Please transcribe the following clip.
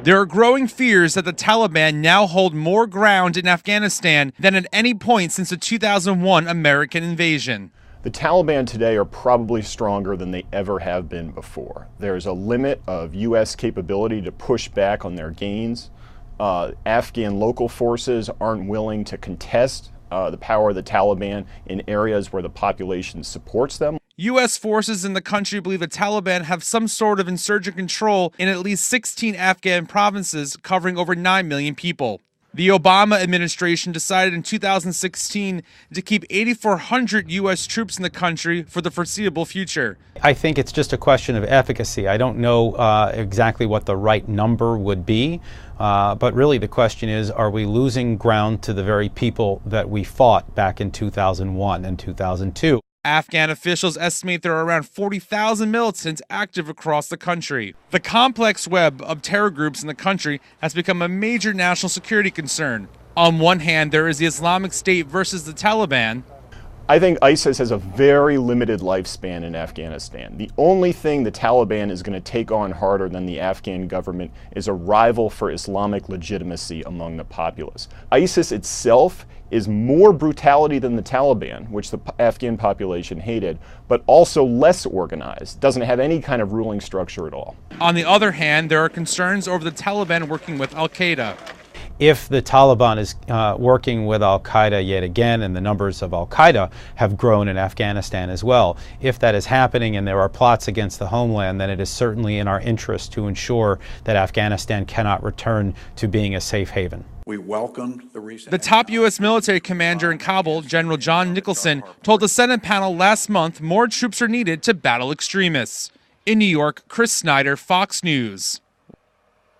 There are growing fears that the Taliban now hold more ground in Afghanistan than at any point since the 2001 American invasion. The Taliban today are probably stronger than they ever have been before. There's a limit of U.S. capability to push back on their gains. Afghan local forces aren't willing to contest the power of the Taliban in areas where the population supports them. U.S. forces in the country believe the Taliban have some sort of insurgent control in at least 16 Afghan provinces covering over 9 million people. The Obama administration decided in 2016 to keep 8,400 U.S. troops in the country for the foreseeable future. I think it's just a question of efficacy. I don't know exactly what the right number would be, but really the question is, are we losing ground to the very people that we fought back in 2001 and 2002? Afghan officials estimate there are around 40,000 militants active across the country. The complex web of terror groups in the country has become a major national security concern. On one hand, there is the Islamic State versus the Taliban. I think ISIS has a very limited lifespan in Afghanistan. The only thing the Taliban is going to take on harder than the Afghan government is a rival for Islamic legitimacy among the populace. ISIS itself is more brutality than the Taliban, which the Afghan population hated, but also less organized, doesn't have any kind of ruling structure at all. On the other hand, there are concerns over the Taliban working with al-Qaeda. If the Taliban is working with al-Qaeda yet again, and the numbers of al-Qaeda have grown in Afghanistan as well, if that is happening and there are plots against the homeland, then it is certainly in our interest to ensure that Afghanistan cannot return to being a safe haven. We welcomed the recent. The top U.S. military commander in Kabul, General John Nicholson, told the Senate panel last month more troops are needed to battle extremists. In New York, Chris Snyder, Fox News.